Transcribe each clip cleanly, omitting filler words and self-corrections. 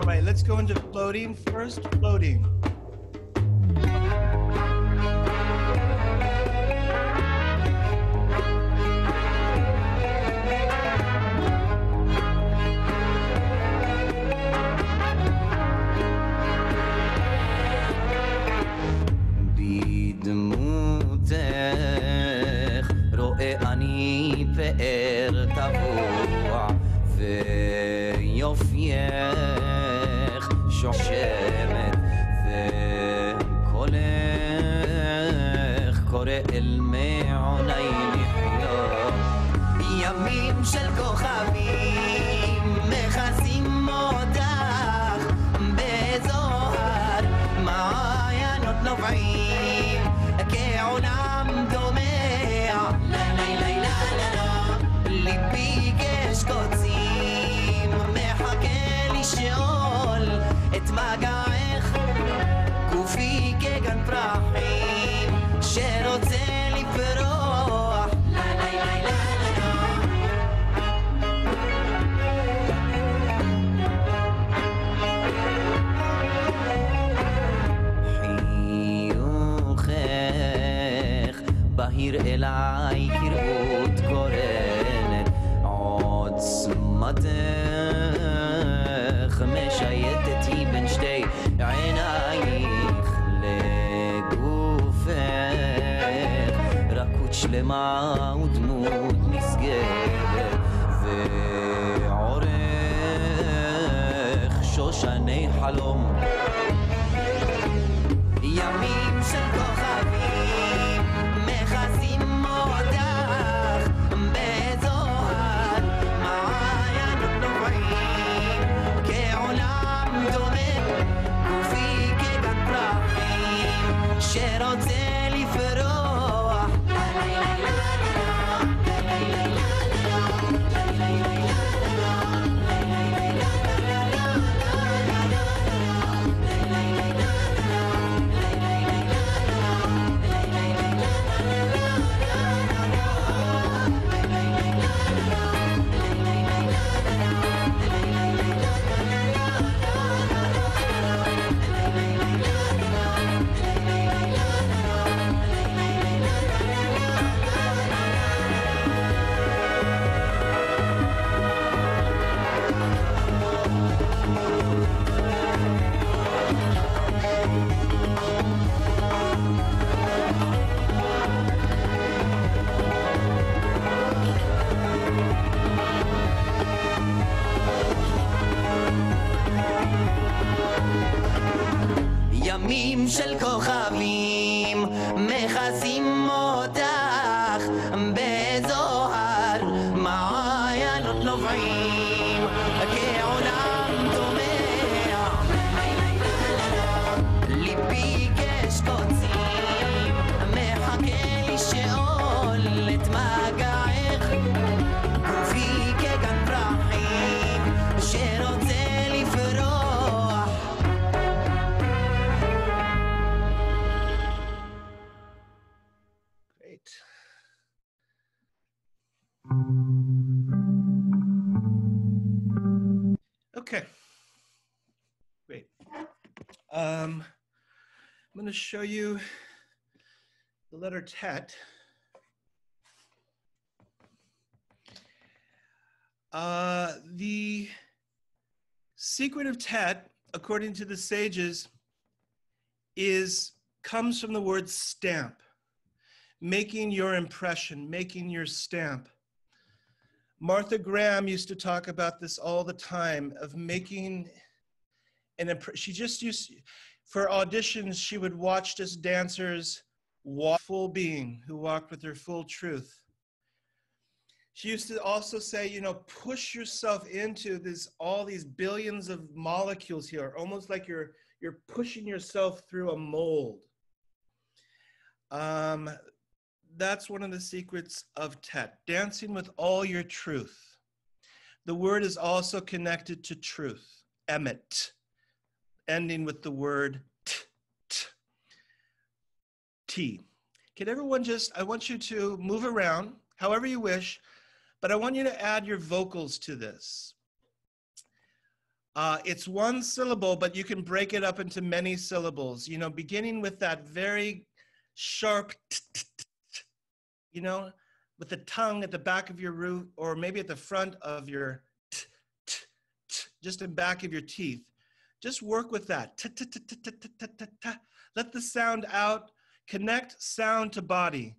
right, let's go into floating first. Floating. אני פאר טבוע ויופייך שושמת וקולך קורא אל מעוני לחיות ימים של כוכבים מכסים אותך בזוהר מעיינות נובעים כעולם דומע ליבי כשקוצים מחכה לשאול את מגעך גופי כגן פרחים שרוצה לפרוח חיוכך בהיר אליי כראות קורנת עוצמתך משייטת היא בין שתי עינייך לגופך רכות שלמה ודמות נסגרת ועורך שושני חלום ימים של כוכבים מכסים אותך בזוהר מעיינות נובעים כעולם דומם גופי כגן פרחים שרוצה לפרוח ימים של כוכבים מכסים אותך בזוהר מעיינות נובעים כעולם דומע ליבי כשקוצים מחכה לשאול את מגעך גופי כגן פרחים שרוצה לפרוח Okay, great. I'm going to show you the letter Tet. The secret of Tet, according to the sages, comes from the word stamp, making your impression, making your stamp. Martha Graham used to talk about this all the time, of making an impression. She just used, for auditions, she would watch just dancers walk full being, who walked with their full truth. She used to also say, you know, push yourself into all these billions of molecules here, almost like you're pushing yourself through a mold. That's one of the secrets of Tet, dancing with all your truth. The word is also connected to truth, emet, ending with the word t. Can everyone I want you to move around however you wish, but I want you to add your vocals to this. It's one syllable, but you can break it up into many syllables, you know, beginning with that very sharp, you know, with the tongue at the back of your root, or maybe at the front of your, just in back of your teeth. Just work with that. Let the sound out. Connect sound to body.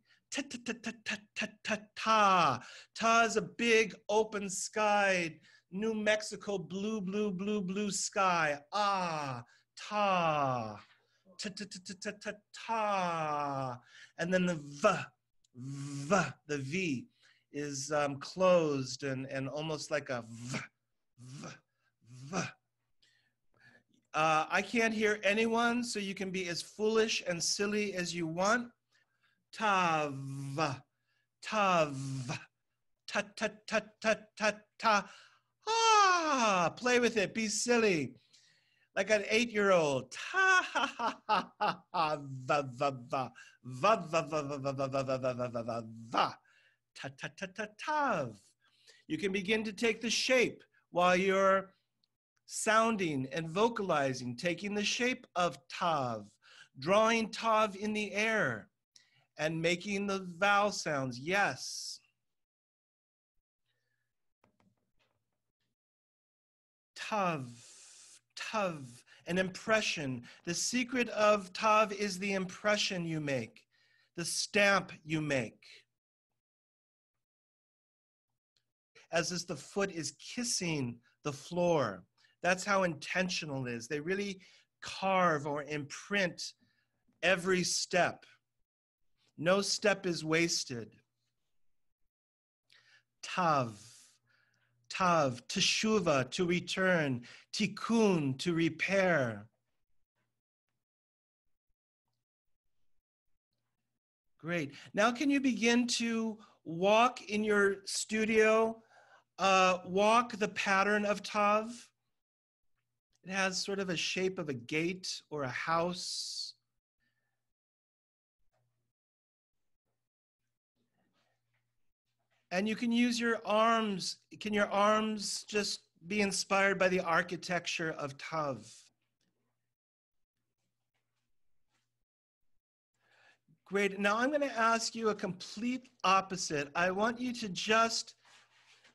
Ta. Ta is a big open sky. New Mexico blue, blue, blue, blue sky. Ah, ta. Ta. And then the the V is closed and almost like a v. I can't hear anyone, so you can be as foolish and silly as you want. Tav, tav, ta ta ta ta ta ta. Ah, play with it, be silly. Like an 8-year-old. Ta ha ha ha ha ha va va va va va va va va va va va va va va va ta ta ta ta tav. You can begin to take the shape while you're sounding and vocalizing, taking the shape of tav, drawing tav in the air and making the vowel sounds. Yes. Tav, tav, an impression. The secret of tav is the impression you make, the stamp you make. As if the foot is kissing the floor. That's how intentional it is. They really carve or imprint every step. No step is wasted. Tav, tav, teshuva, to return, tikkun, to repair. Great. Now can you begin to walk in your studio, walk the pattern of tav? It has sort of a shape of a gate or a house. And you can use your arms. Can your arms just be inspired by the architecture of tav? Great. Now I'm going to ask you a complete opposite. I want you to just,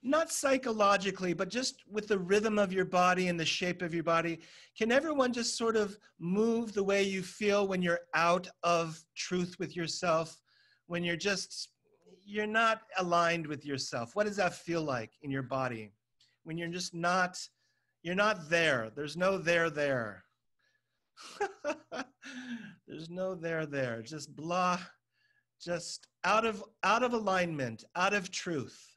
not psychologically, but just with the rhythm of your body and the shape of your body, can everyone just sort of move the way you feel when you're out of truth with yourself, when you're not aligned with yourself? What does that feel like in your body? When you're just not, you're not there. There's no there. There's no there. Just blah, just out of alignment, out of truth.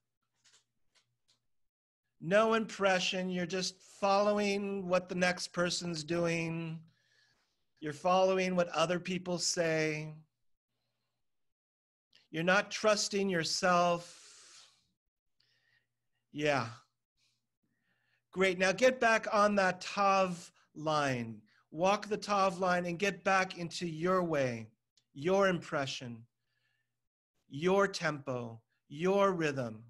No impression, you're just following what the next person's doing. You're following what other people say. You're not trusting yourself. Yeah. Great, now get back on that tav line. Walk the tav line and get back into your way, your impression, your tempo, your rhythm.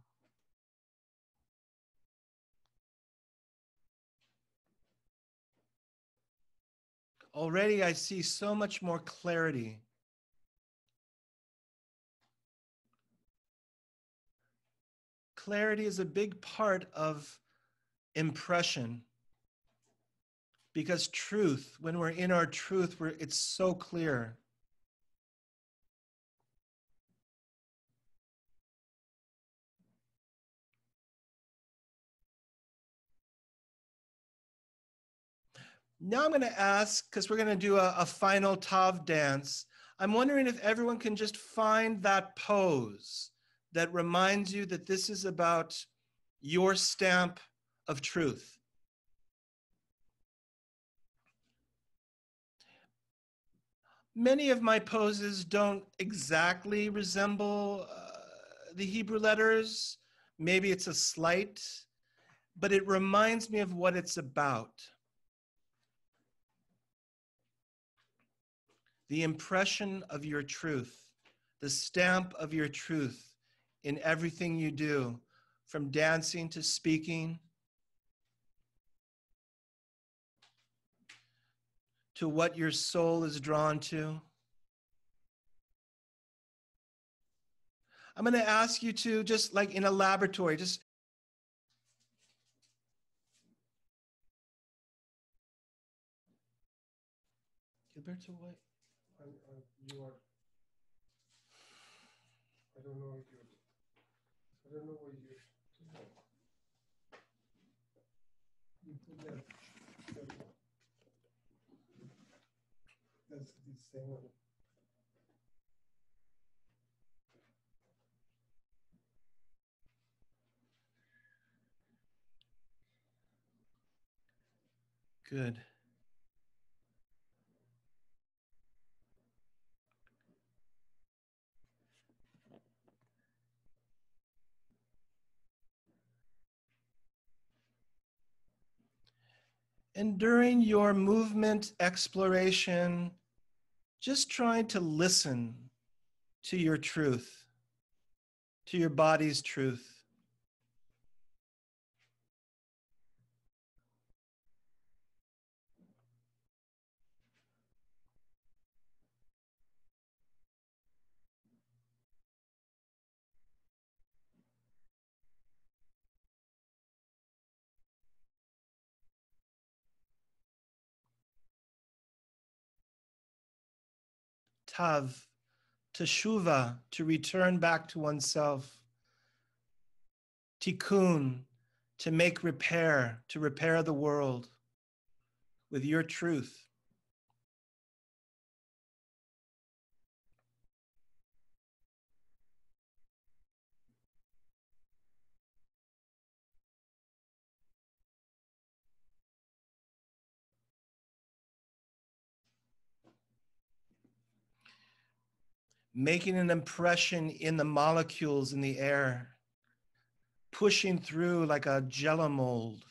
Already I see so much more clarity. Clarity is a big part of impression, because truth, when we're in our truth, it's so clear. Now I'm going to ask, because we're going to do a final tav dance, I'm wondering if everyone can just find that pose that reminds you that this is about your stamp of truth. Many of my poses don't exactly resemble the Hebrew letters. Maybe it's a slight, but it reminds me of what it's about. The impression of your truth, the stamp of your truth in everything you do, from dancing to speaking. to what your soul is drawn to. I'm going to ask you to, just like in a laboratory, just Gilberto, what? You are. I don't know if you're. I don't know what you're. You put that. That's the same one. Good. And during your movement exploration, just trying to listen to your truth, to your body's truth. Tav, teshuva, to return back to oneself. Tikkun, to make repair, to repair the world with your truth. Making an impression in the molecules in the air, pushing through like a jello mold.